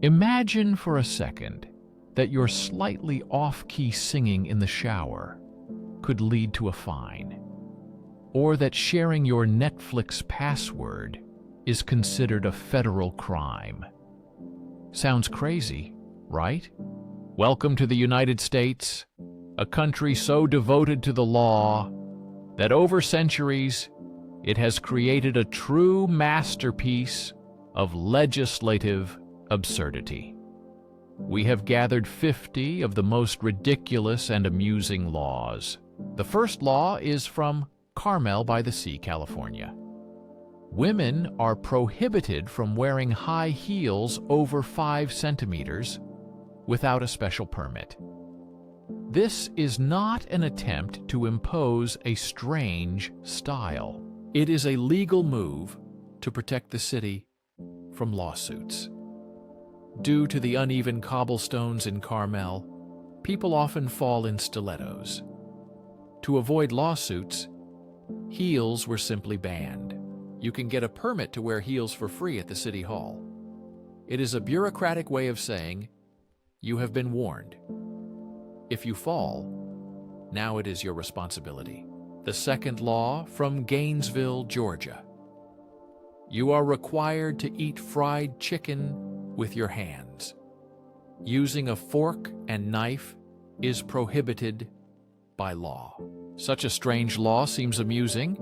Imagine for a second that your slightly off-key singing in the shower could lead to a fine, or that sharing your Netflix password is considered a federal crime. Sounds crazy, right? Welcome to the United States, a country so devoted to the law that over centuries it has created a true masterpiece of legislative absurdity. We have gathered 50 of the most ridiculous and amusing laws. The first law is from Carmel by the Sea, California. Women are prohibited from wearing high heels over 5 centimeters without a special permit. This is not an attempt to impose a strange style. It is a legal move to protect the city from lawsuits. Due to the uneven cobblestones in Carmel, people often fall in stilettos. To avoid lawsuits, heels were simply banned. You can get a permit to wear heels for free at the city hall. It is a bureaucratic way of saying, you have been warned. If you fall, now it is your responsibility. The second law from Gainesville, Georgia. You are required to eat fried chicken with your hands. Using a fork and knife is prohibited by law. Such a strange law seems amusing,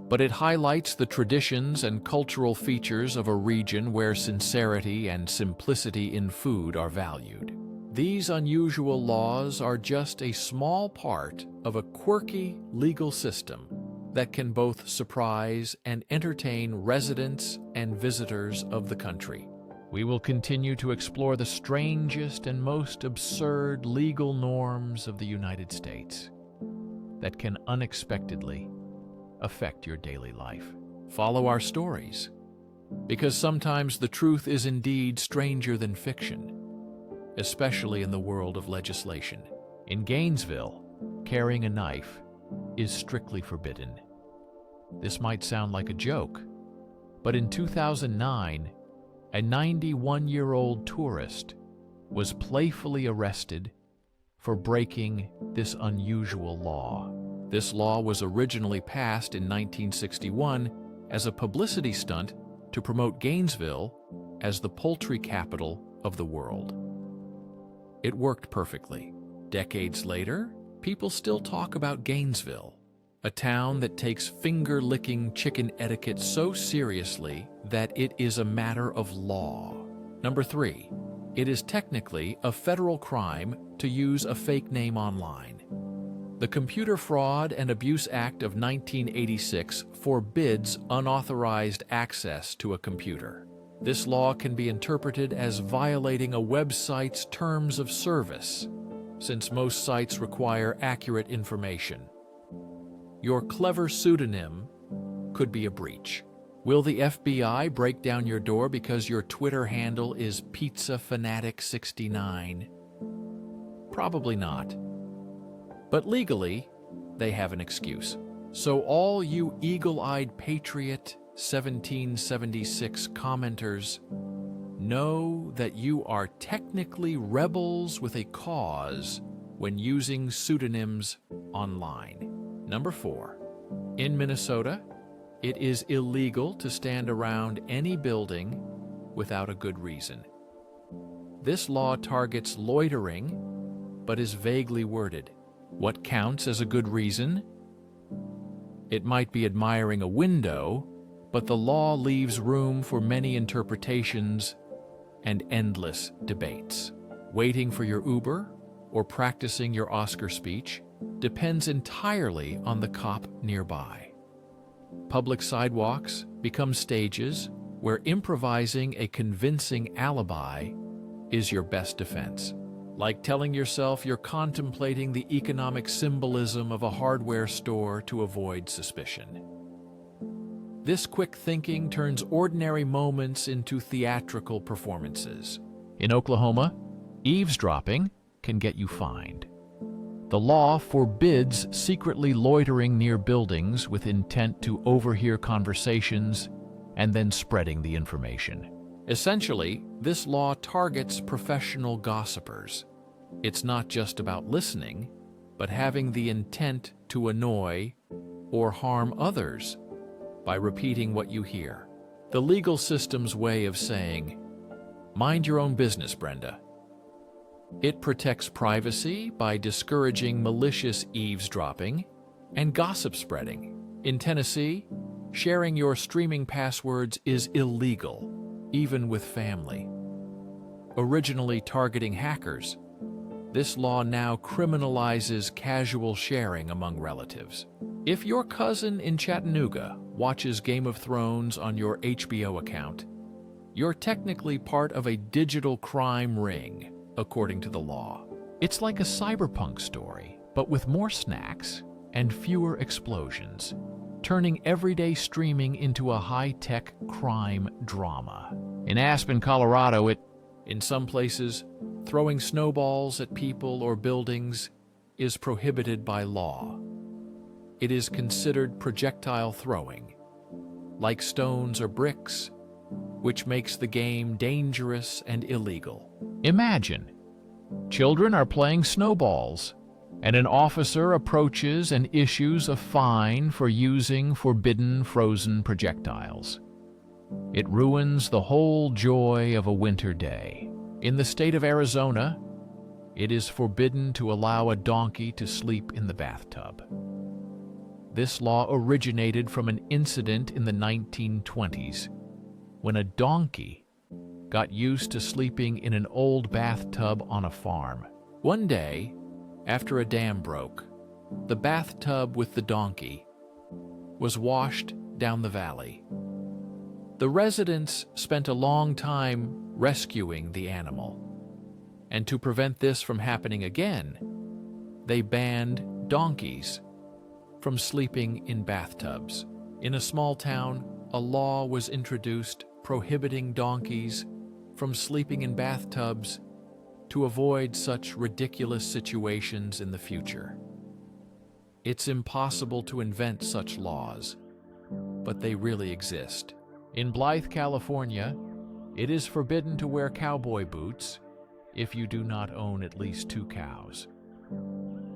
but it highlights the traditions and cultural features of a region where sincerity and simplicity in food are valued. These unusual laws are just a small part of a quirky legal system that can both surprise and entertain residents and visitors of the country. We will continue to explore the strangest and most absurd legal norms of the United States that can unexpectedly affect your daily life. Follow our stories, because sometimes the truth is indeed stranger than fiction, especially in the world of legislation. In Gainesville, carrying a knife is strictly forbidden. This might sound like a joke, but in 2009, a 91-year-old tourist was playfully arrested for breaking this unusual law. This law was originally passed in 1961 as a publicity stunt to promote Gainesville as the poultry capital of the world. It worked perfectly. Decades later, people still talk about Gainesville, a town that takes finger-licking chicken etiquette so seriously that it is a matter of law. Number 3, it is technically a federal crime to use a fake name online. The Computer Fraud and Abuse Act of 1986 forbids unauthorized access to a computer. This law can be interpreted as violating a website's terms of service, since most sites require accurate information. Your clever pseudonym could be a breach. Will the FBI break down your door because your Twitter handle is PizzaFanatic69? Probably not. But legally, they have an excuse. So all you eagle-eyed patriot 1776 commenters, know that you are technically rebels with a cause when using pseudonyms online. Number 4, in Minnesota, it is illegal to stand around any building without a good reason. This law targets loitering, but is vaguely worded. What counts as a good reason? It might be admiring a window, but the law leaves room for many interpretations and endless debates. Waiting for your Uber or practicing your Oscar speech depends entirely on the cop nearby. Public sidewalks become stages where improvising a convincing alibi is your best defense. Like telling yourself you're contemplating the economic symbolism of a hardware store to avoid suspicion. This quick thinking turns ordinary moments into theatrical performances. In Oklahoma, eavesdropping can get you fined. The law forbids secretly loitering near buildings with intent to overhear conversations and then spreading the information. Essentially, this law targets professional gossipers. It's not just about listening, but having the intent to annoy or harm others by repeating what you hear. The legal system's way of saying, "Mind your own business, Brenda." It protects privacy by discouraging malicious eavesdropping and gossip spreading. In Tennessee, sharing your streaming passwords is illegal, even with family. Originally targeting hackers, this law now criminalizes casual sharing among relatives. If your cousin in Chattanooga watches Game of Thrones on your HBO account, you're technically part of a digital crime ring, according to the law. It's like a cyberpunk story, but with more snacks and fewer explosions, turning everyday streaming into a high-tech crime drama. In Aspen, Colorado, in some places, throwing snowballs at people or buildings is prohibited by law. It is considered projectile throwing, like stones or bricks, which makes the game dangerous and illegal. Imagine, children are playing snowballs, and an officer approaches and issues a fine for using forbidden frozen projectiles. It ruins the whole joy of a winter day. In the state of Arizona, it is forbidden to allow a donkey to sleep in the bathtub. This law originated from an incident in the 1920s when a donkey got used to sleeping in an old bathtub on a farm. One day, after a dam broke, the bathtub with the donkey was washed down the valley. The residents spent a long time rescuing the animal, and to prevent this from happening again, they banned donkeys from sleeping in bathtubs. In a small town, a law was introduced prohibiting donkeys from sleeping in bathtubs to avoid such ridiculous situations in the future. It's impossible to invent such laws, but they really exist. In Blythe, California, it is forbidden to wear cowboy boots if you do not own at least 2 cows.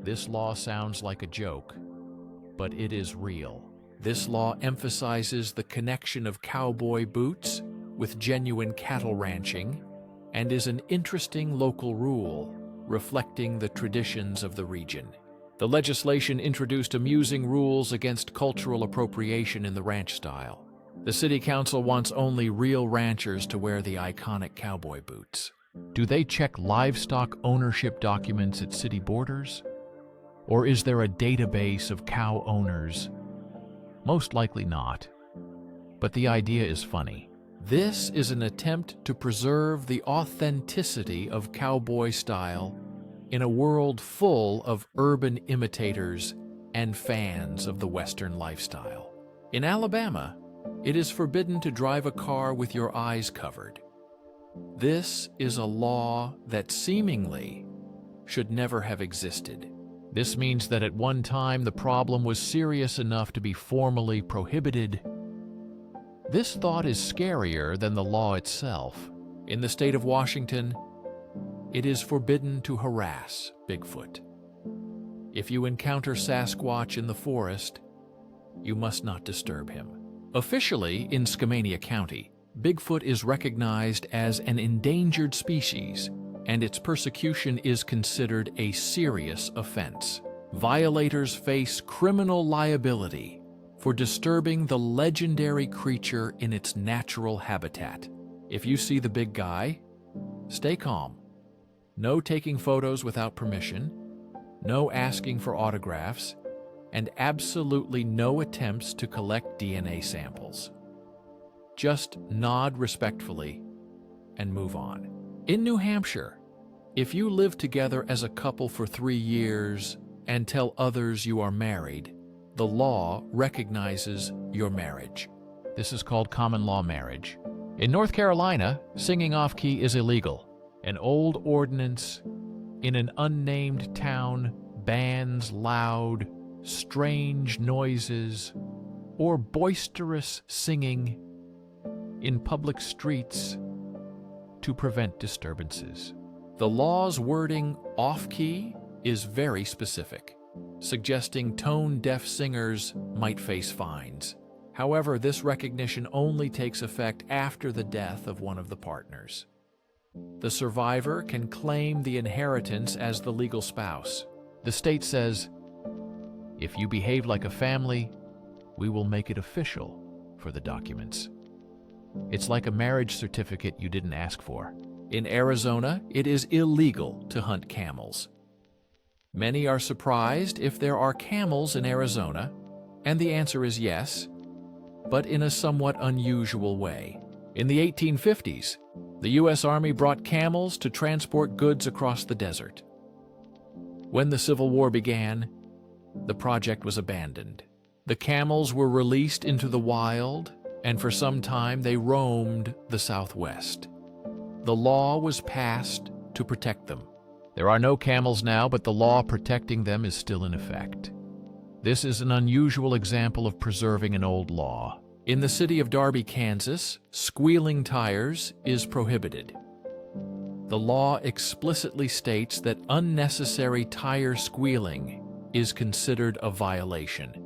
This law sounds like a joke, but it is real. This law emphasizes the connection of cowboy boots with genuine cattle ranching and is an interesting local rule reflecting the traditions of the region. The legislation introduced amusing rules against cultural appropriation in the ranch style. The city council wants only real ranchers to wear the iconic cowboy boots. Do they check livestock ownership documents at city borders? Or is there a database of cow owners? Most likely not. But the idea is funny. This is an attempt to preserve the authenticity of cowboy style in a world full of urban imitators and fans of the Western lifestyle. In Alabama, it is forbidden to drive a car with your eyes covered. This is a law that seemingly should never have existed. This means that at one time the problem was serious enough to be formally prohibited. This thought is scarier than the law itself. In the state of Washington, it is forbidden to harass Bigfoot. If you encounter Sasquatch in the forest, you must not disturb him. Officially, in Skamania County, Bigfoot is recognized as an endangered species, and its persecution is considered a serious offense. Violators face criminal liability for disturbing the legendary creature in its natural habitat. If you see the big guy, stay calm. No taking photos without permission, no asking for autographs, and absolutely no attempts to collect DNA samples. Just nod respectfully and move on. In New Hampshire, if you live together as a couple for 3 years and tell others you are married, the law recognizes your marriage. This is called common law marriage. In North Carolina, singing off-key is illegal. An old ordinance in an unnamed town bans loud, strange noises or boisterous singing in public streets to prevent disturbances. The law's wording off-key is very specific, suggesting tone-deaf singers might face fines. However, this recognition only takes effect after the death of one of the partners. The survivor can claim the inheritance as the legal spouse. The state says, if you behave like a family, we will make it official for the documents. It's like a marriage certificate you didn't ask for. In Arizona, it is illegal to hunt camels. Many are surprised if there are camels in Arizona, and the answer is yes, but in a somewhat unusual way. In the 1850s, the U.S. Army brought camels to transport goods across the desert. When the Civil War began, the project was abandoned. The camels were released into the wild, and for some time they roamed the Southwest. The law was passed to protect them. There are no camels now, but the law protecting them is still in effect. This is an unusual example of preserving an old law. In the city of Darby, Kansas, squealing tires is prohibited. The law explicitly states that unnecessary tire squealing is considered a violation.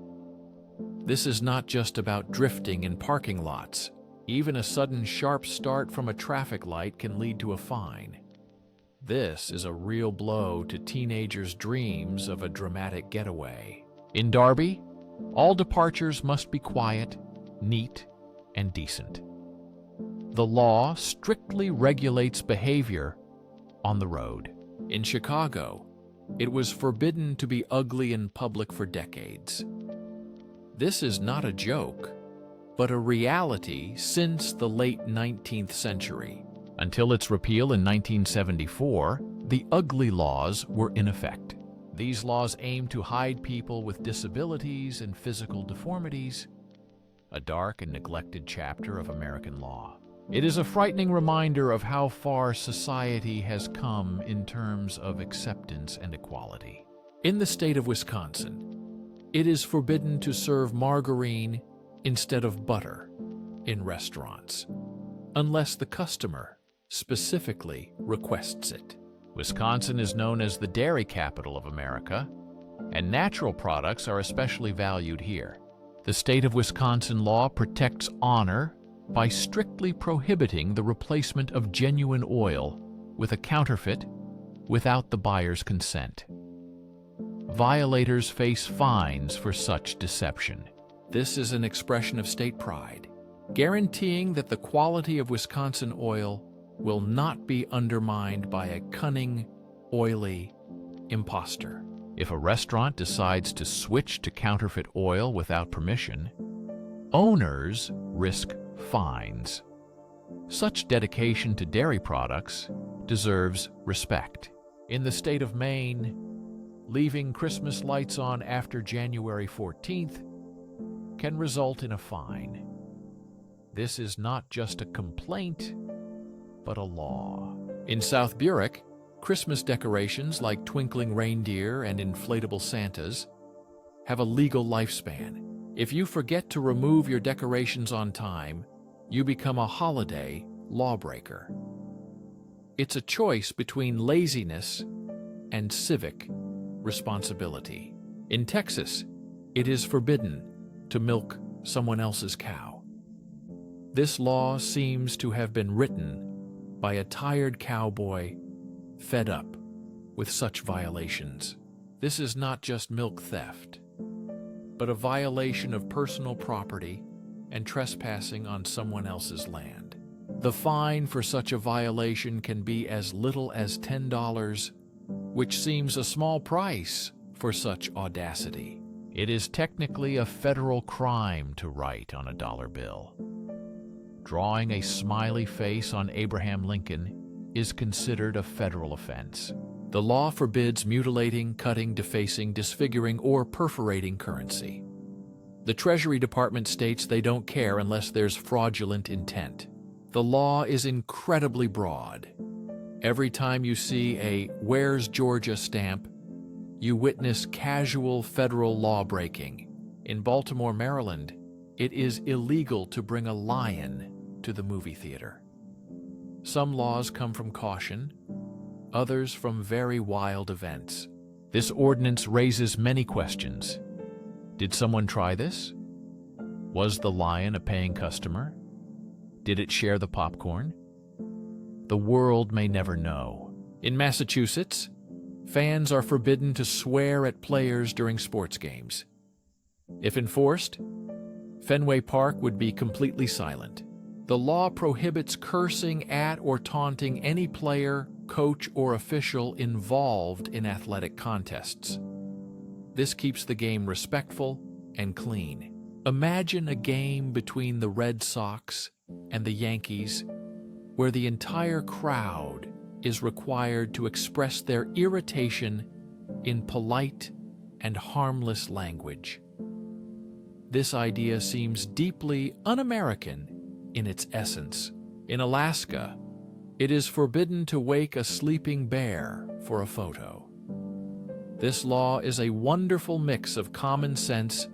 This is not just about drifting in parking lots. Even a sudden sharp start from a traffic light can lead to a fine. This is a real blow to teenagers' dreams of a dramatic getaway. In Darby, all departures must be quiet, neat, and decent. The law strictly regulates behavior on the road. In Chicago, it was forbidden to be ugly in public for decades. This is not a joke, but a reality since the late 19th century. Until its repeal in 1974, the ugly laws were in effect. These laws aim to hide people with disabilities and physical deformities, a dark and neglected chapter of American law. It is a frightening reminder of how far society has come in terms of acceptance and equality. In the state of Wisconsin, it is forbidden to serve margarine instead of butter in restaurants, unless the customer specifically requests it. Wisconsin is known as the dairy capital of America, and natural products are especially valued here. The state of Wisconsin law protects honor by strictly prohibiting the replacement of genuine oil with a counterfeit without the buyer's consent. Violators face fines for such deception. This is an expression of state pride, guaranteeing that the quality of Wisconsin oil will not be undermined by a cunning, oily imposter. If a restaurant decides to switch to counterfeit oil without permission, owners risk fines. Such dedication to dairy products deserves respect. In the state of Maine, leaving Christmas lights on after January 14th can result in a fine. This is not just a complaint, but a law. In South Burek, Christmas decorations like twinkling reindeer and inflatable Santas have a legal lifespan. If you forget to remove your decorations on time, you become a holiday lawbreaker. It's a choice between laziness and civic responsibility. In Texas, it is forbidden to milk someone else's cow. This law seems to have been written by a tired cowboy fed up with such violations. This is not just milk theft, but a violation of personal property and trespassing on someone else's land. The fine for such a violation can be as little as $10, which seems a small price for such audacity. It is technically a federal crime to write on a dollar bill. Drawing a smiley face on Abraham Lincoln is considered a federal offense. The law forbids mutilating, cutting, defacing, disfiguring, or perforating currency. The Treasury Department states they don't care unless there's fraudulent intent. The law is incredibly broad. Every time you see a "Where's Georgia" stamp, you witness casual federal law breaking. In Baltimore, Maryland, it is illegal to bring a lion to the movie theater. Some laws come from caution, others from very wild events. This ordinance raises many questions. Did someone try this? Was the lion a paying customer? Did it share the popcorn? The world may never know. In Massachusetts, fans are forbidden to swear at players during sports games. If enforced, Fenway Park would be completely silent. The law prohibits cursing at or taunting any player, coach, or official involved in athletic contests. This keeps the game respectful and clean. Imagine a game between the Red Sox and the Yankees where the entire crowd is required to express their irritation in polite and harmless language. This idea seems deeply un-American in its essence. In Alaska, it is forbidden to wake a sleeping bear for a photo. This law is a wonderful mix of common sense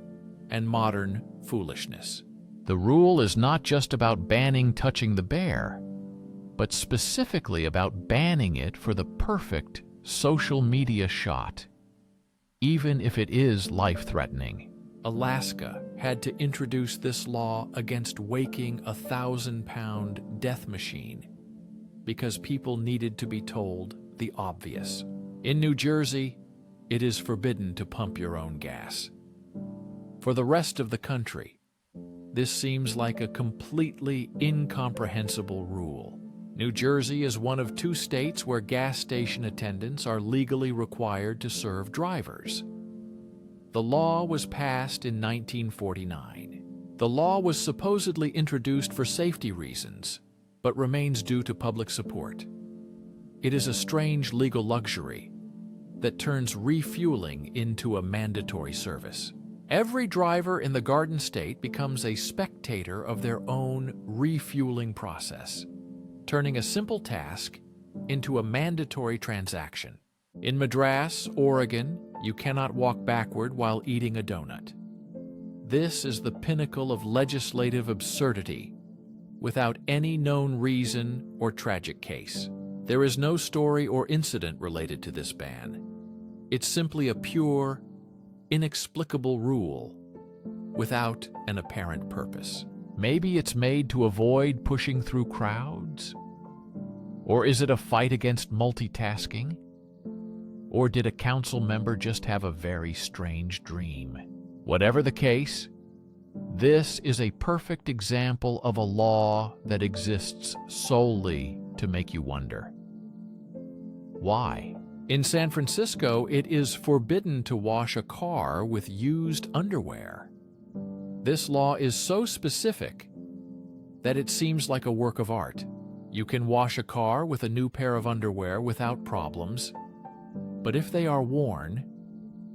and modern foolishness. The rule is not just about banning touching the bear, but specifically about banning it for the perfect social media shot, even if it is life-threatening. Alaska had to introduce this law against waking a 1,000-pound death machine because people needed to be told the obvious. In New Jersey, it is forbidden to pump your own gas. For the rest of the country, this seems like a completely incomprehensible rule. New Jersey is one of 2 states where gas station attendants are legally required to serve drivers. The law was passed in 1949. The law was supposedly introduced for safety reasons, but remains due to public support. It is a strange legal luxury that turns refueling into a mandatory service. Every driver in the Garden State becomes a spectator of their own refueling process, turning a simple task into a mandatory transaction. In Madras, Oregon, you cannot walk backward while eating a donut. This is the pinnacle of legislative absurdity, without any known reason or tragic case. There is no story or incident related to this ban. It's simply a pure, inexplicable rule without an apparent purpose. Maybe it's made to avoid pushing through crowds? Or is it a fight against multitasking? Or did a council member just have a very strange dream? Whatever the case, this is a perfect example of a law that exists solely to make you wonder. Why? In San Francisco, it is forbidden to wash a car with used underwear. This law is so specific that it seems like a work of art. You can wash a car with a new pair of underwear without problems, but if they are worn,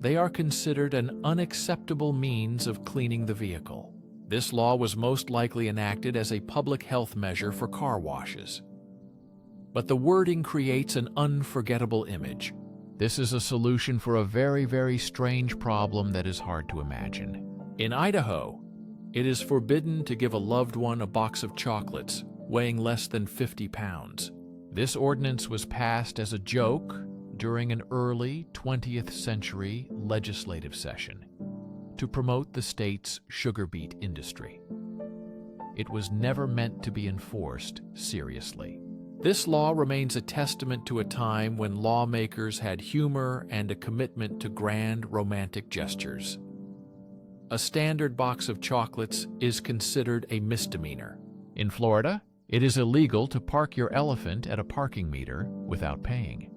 they are considered an unacceptable means of cleaning the vehicle. This law was most likely enacted as a public health measure for car washes. But the wording creates an unforgettable image. This is a solution for a very, very strange problem that is hard to imagine. In Idaho, it is forbidden to give a loved one a box of chocolates weighing less than 50 pounds. This ordinance was passed as a joke during an early 20th century legislative session to promote the state's sugar beet industry. It was never meant to be enforced seriously. This law remains a testament to a time when lawmakers had humor and a commitment to grand romantic gestures. A standard box of chocolates is considered a misdemeanor. In Florida, it is illegal to park your elephant at a parking meter without paying.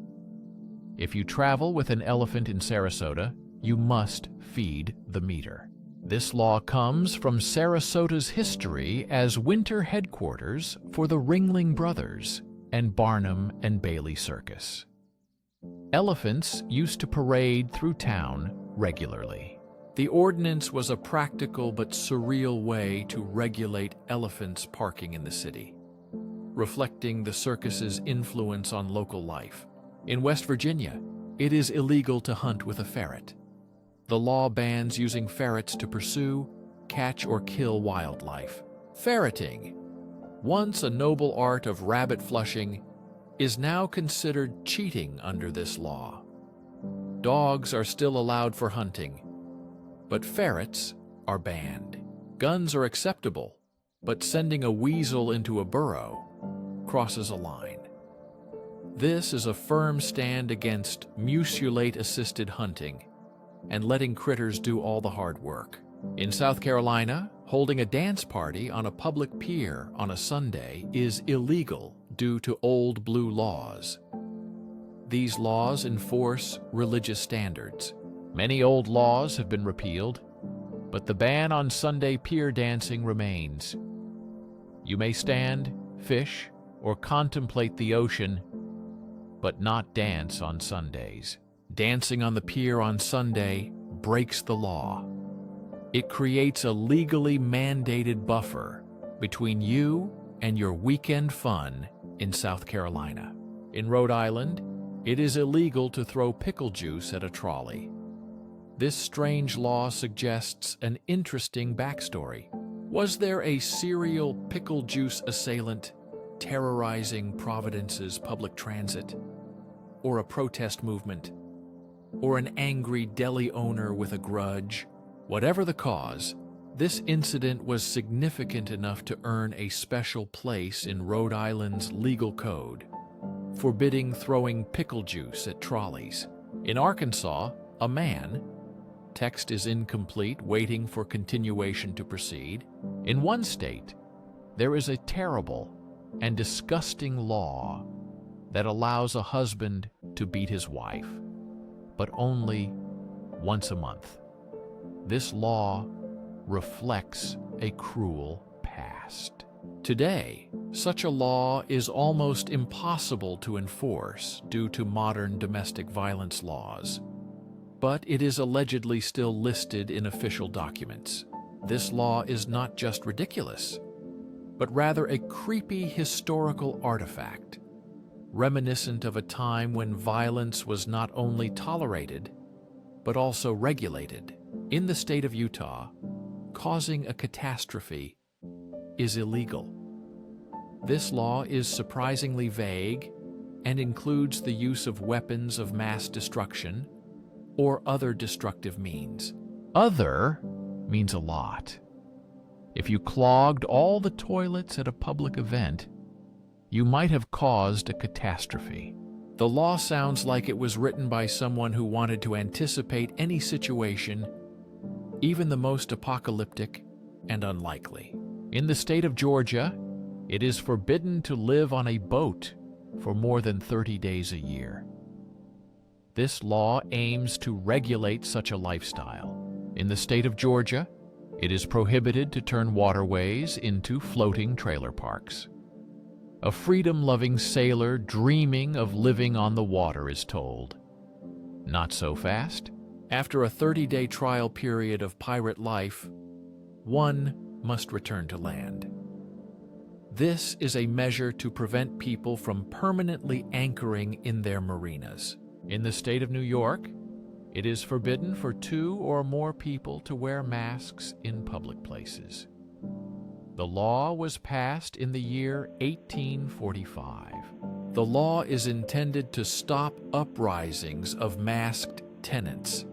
If you travel with an elephant in Sarasota, you must feed the meter. This law comes from Sarasota's history as winter headquarters for the Ringling Brothers and Barnum and Bailey Circus. Elephants used to parade through town regularly. The ordinance was a practical but surreal way to regulate elephants parking in the city, reflecting the circus's influence on local life. In West Virginia, it is illegal to hunt with a ferret. The law bans using ferrets to pursue, catch, or kill wildlife. Ferreting, once a noble art of rabbit flushing, is now considered cheating under this law. Dogs are still allowed for hunting, but ferrets are banned. Guns are acceptable, but sending a weasel into a burrow crosses a line. This is a firm stand against mucilate-assisted hunting and letting critters do all the hard work. In South Carolina, holding a dance party on a public pier on a Sunday is illegal due to old blue laws. These laws enforce religious standards. Many old laws have been repealed, but the ban on Sunday pier dancing remains. You may stand, fish, or contemplate the ocean, but not dance on Sundays. Dancing on the pier on Sunday breaks the law. It creates a legally mandated buffer between you and your weekend fun in South Carolina. In Rhode Island, it is illegal to throw pickle juice at a trolley. This strange law suggests an interesting backstory. Was there a serial pickle juice assailant terrorizing Providence's public transit? Or a protest movement? Or an angry deli owner with a grudge? Whatever the cause, this incident was significant enough to earn a special place in Rhode Island's legal code, forbidding throwing pickle juice at trolleys. In Arkansas, a man, text is incomplete, waiting for continuation to proceed. In one state, there is a terrible and disgusting law that allows a husband to beat his wife, but only once a month. This law reflects a cruel past. Today, such a law is almost impossible to enforce due to modern domestic violence laws, but it is allegedly still listed in official documents. This law is not just ridiculous, but rather a creepy historical artifact, reminiscent of a time when violence was not only tolerated, but also regulated. In the state of Utah, causing a catastrophe is illegal. This law is surprisingly vague and includes the use of weapons of mass destruction or other destructive means. Other means a lot. If you clogged all the toilets at a public event, you might have caused a catastrophe. The law sounds like it was written by someone who wanted to anticipate any situation, even the most apocalyptic and unlikely. In the state of Georgia, it is forbidden to live on a boat for more than 30 days a year. This law aims to regulate such a lifestyle. In the state of Georgia, it is prohibited to turn waterways into floating trailer parks. A freedom-loving sailor dreaming of living on the water is told, "Not so fast." After a 30-day trial period of pirate life, one must return to land. This is a measure to prevent people from permanently anchoring in their marinas. In the state of New York, it is forbidden for 2 or more people to wear masks in public places. The law was passed in the year 1845. The law is intended to stop uprisings of masked tenants.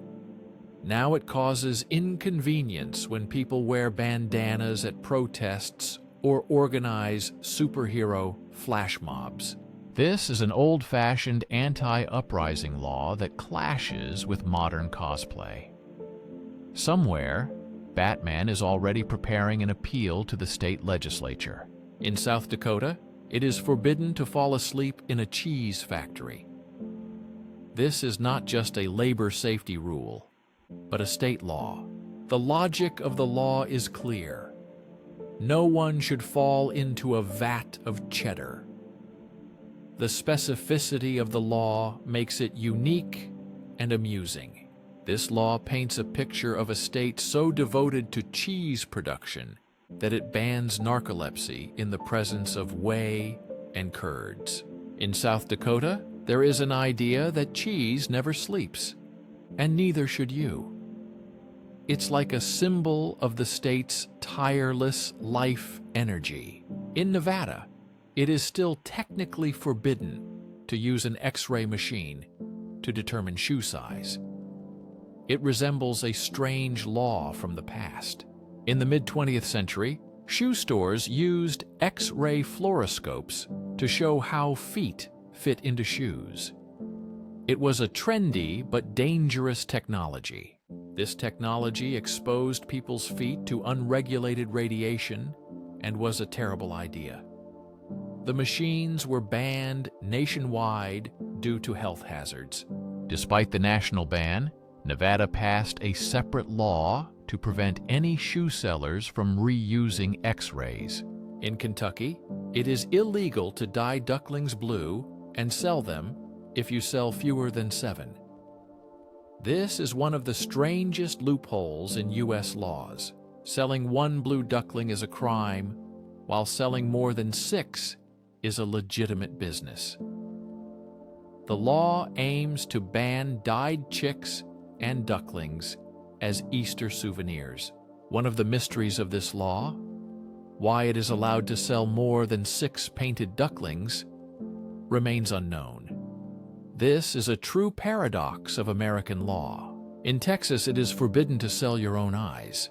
Now it causes inconvenience when people wear bandanas at protests or organize superhero flash mobs. This is an old-fashioned anti-uprising law that clashes with modern cosplay. Somewhere, Batman is already preparing an appeal to the state legislature. In South Dakota, it is forbidden to fall asleep in a cheese factory. This is not just a labor safety rule, but a state law. The logic of the law is clear. No one should fall into a vat of cheddar. The specificity of the law makes it unique and amusing. This law paints a picture of a state so devoted to cheese production that it bans narcolepsy in the presence of whey and curds. In South Dakota, there is an idea that cheese never sleeps, and neither should you. It's like a symbol of the state's tireless life energy. In Nevada, it is still technically forbidden to use an X-ray machine to determine shoe size. It resembles a strange law from the past. In the mid-20th century, shoe stores used X-ray fluoroscopes to show how feet fit into shoes. It was a trendy but dangerous technology. This technology exposed people's feet to unregulated radiation and was a terrible idea. The machines were banned nationwide due to health hazards. Despite the national ban, Nevada passed a separate law to prevent any shoe sellers from reusing X-rays. In Kentucky, it is illegal to dye ducklings blue and sell them if you sell fewer than 7. This is one of the strangest loopholes in U.S. laws. Selling 1 blue duckling is a crime, while selling more than 6 is a legitimate business. The law aims to ban dyed chicks and ducklings as Easter souvenirs. One of the mysteries of this law, why it is allowed to sell more than 6 painted ducklings, remains unknown. This is a true paradox of American law. In Texas, it is forbidden to sell your own eyes.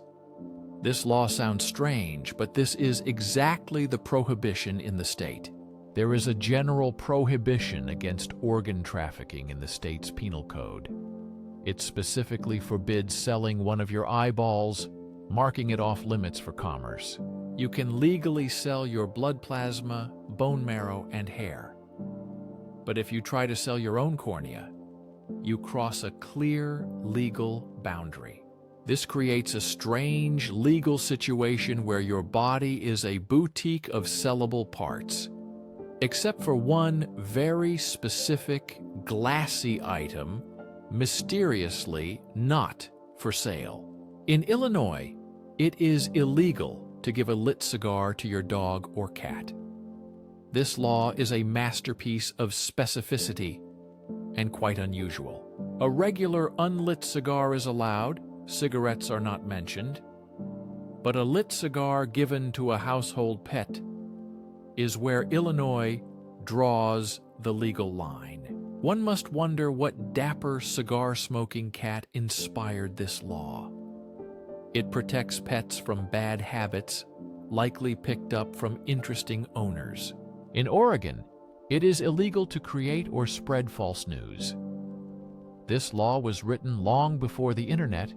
This law sounds strange, but this is exactly the prohibition in the state. There is a general prohibition against organ trafficking in the state's penal code. It specifically forbids selling one of your eyeballs, marking it off limits for commerce. You can legally sell your blood plasma, bone marrow, and hair. But if you try to sell your own cornea, you cross a clear legal boundary. This creates a strange legal situation where your body is a boutique of sellable parts, except for one very specific glassy item, mysteriously not for sale. In Illinois, it is illegal to give a lit cigar to your dog or cat. This law is a masterpiece of specificity and quite unusual. A regular unlit cigar is allowed, cigarettes are not mentioned, but a lit cigar given to a household pet is where Illinois draws the legal line. One must wonder what dapper cigar-smoking cat inspired this law. It protects pets from bad habits, likely picked up from interesting owners. In Oregon, it is illegal to create or spread false news. This law was written long before the internet,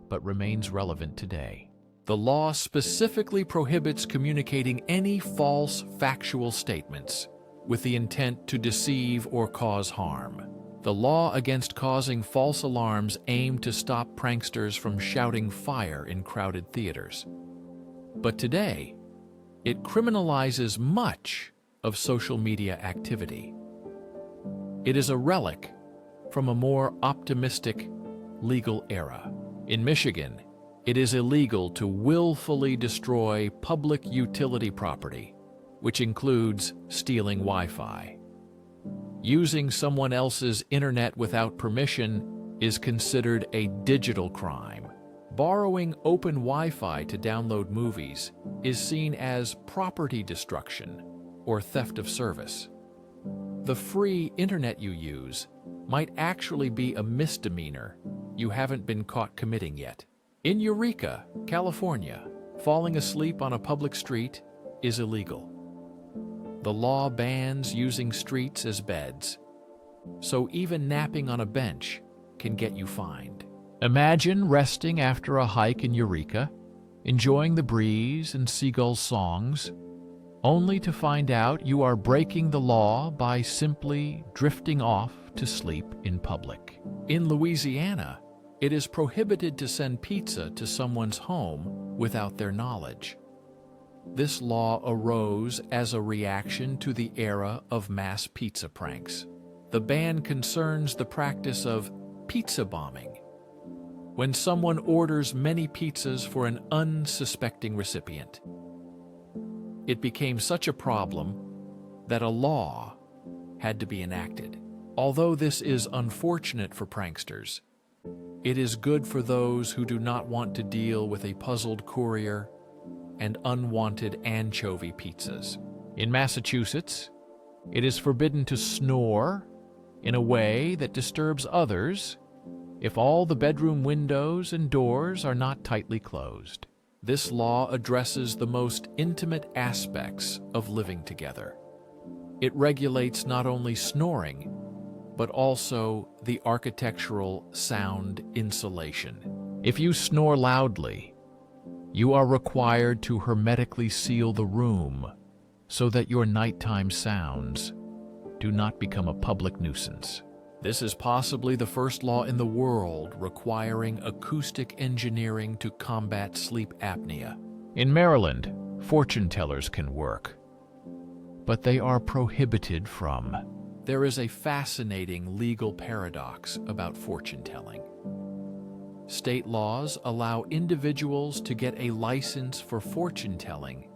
but remains relevant today. The law specifically prohibits communicating any false factual statements with the intent to deceive or cause harm. The law against causing false alarms aimed to stop pranksters from shouting fire in crowded theaters. But today, it criminalizes much of social media activity. It is a relic from a more optimistic legal era. In Michigan, it is illegal to willfully destroy public utility property, which includes stealing Wi-Fi. Using someone else's internet without permission is considered a digital crime. Borrowing open Wi-Fi to download movies is seen as property destruction or theft of service. The free internet you use might actually be a misdemeanor you haven't been caught committing yet. In Eureka, California, falling asleep on a public street is illegal. The law bans using streets as beds, so even napping on a bench can get you fined. Imagine resting after a hike in Eureka, enjoying the breeze and seagulls' songs, only to find out you are breaking the law by simply drifting off to sleep in public. In Louisiana, it is prohibited to send pizza to someone's home without their knowledge. This law arose as a reaction to the era of mass pizza pranks. The ban concerns the practice of pizza bombing, when someone orders many pizzas for an unsuspecting recipient. It became such a problem that a law had to be enacted. Although this is unfortunate for pranksters, It is good for those who do not want to deal with a puzzled courier and unwanted anchovy pizzas. In Massachusetts, it is forbidden to snore in a way that disturbs others if all the bedroom windows and doors are not tightly closed. This law addresses the most intimate aspects of living together. It regulates not only snoring, but also the architectural sound insulation. If you snore loudly, you are required to hermetically seal the room so that your nighttime sounds do not become a public nuisance. This is possibly the first law in the world requiring acoustic engineering to combat sleep apnea. In Maryland, fortune tellers can work, but they are prohibited from. There is a fascinating legal paradox about fortune telling. State laws allow individuals to get a license for fortune telling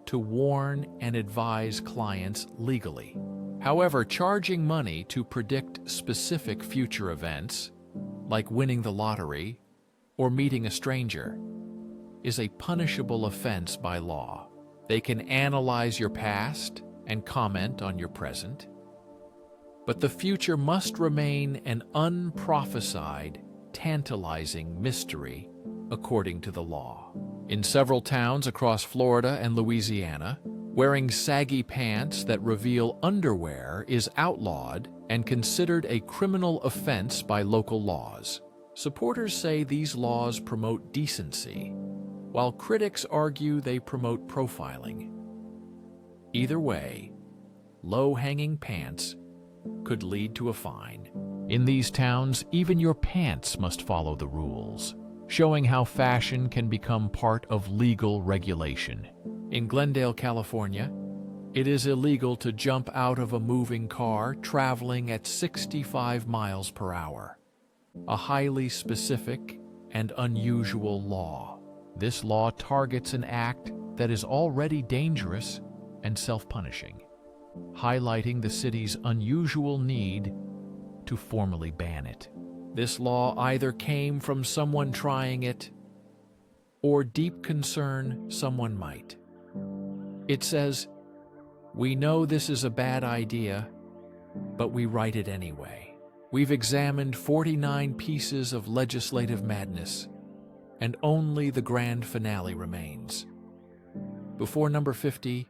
to warn and advise clients legally. However, charging money to predict specific future events, like winning the lottery or meeting a stranger, is a punishable offense by law. They can analyze your past and comment on your present, but the future must remain an unprophesied, tantalizing mystery according to the law. In several towns across Florida and Louisiana, wearing saggy pants that reveal underwear is outlawed and considered a criminal offense by local laws. Supporters say these laws promote decency, while critics argue they promote profiling. Either way, low-hanging pants could lead to a fine. In these towns, even your pants must follow the rules, showing how fashion can become part of legal regulation. In Glendale, California, it is illegal to jump out of a moving car traveling at 65 miles per hour, a highly specific and unusual law. This law targets an act that is already dangerous and self-punishing, highlighting the city's unusual need to formally ban it. This law either came from someone trying it or deep concern someone might. It says, "We know this is a bad idea, but we write it anyway." We've examined 49 pieces of legislative madness, and only the grand finale remains. Before number 50,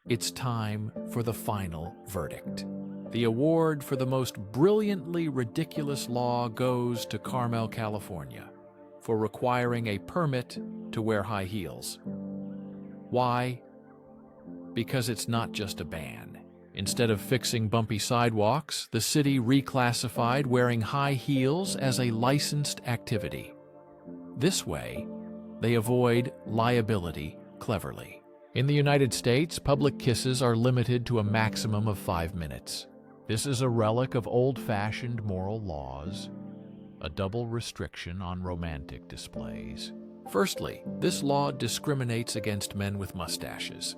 it's time for the final verdict. The award for the most brilliantly ridiculous law goes to Carmel, California, for requiring a permit to wear high heels. Why? Because it's not just a ban. Instead of fixing bumpy sidewalks, the city reclassified wearing high heels as a licensed activity. This way, they avoid liability cleverly. In the United States, public kisses are limited to a maximum of 5 minutes. This is a relic of old-fashioned moral laws, a double restriction on romantic displays. Firstly, this law discriminates against men with mustaches,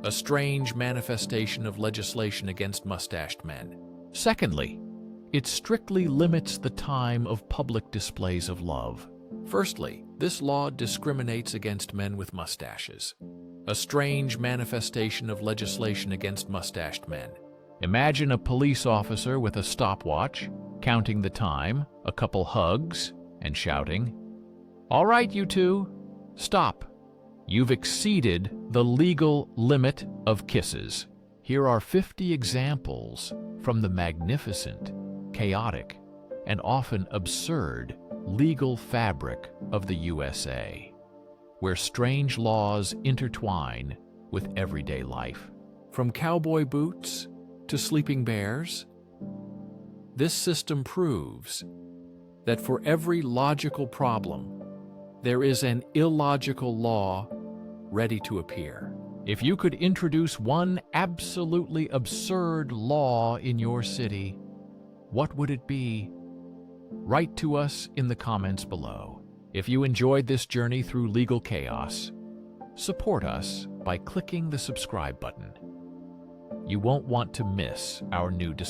a strange manifestation of legislation against mustached men. Secondly, it strictly limits the time of public displays of love. Firstly, this law discriminates against men with mustaches, a strange manifestation of legislation against mustached men. Imagine a police officer with a stopwatch, counting the time, a couple hugs, and shouting, "All right, you two, stop. You've exceeded the legal limit of kisses." Here are 50 examples from the magnificent, chaotic, and often absurd legal fabric of the USA, where strange laws intertwine with everyday life. From cowboy boots to sleeping bears, this system proves that for every logical problem, there is an illogical law ready to appear. If you could introduce one absolutely absurd law in your city, what would it be? Write to us in the comments below. If you enjoyed this journey through legal chaos, support us by clicking the subscribe button. You won't want to miss our new discoveries.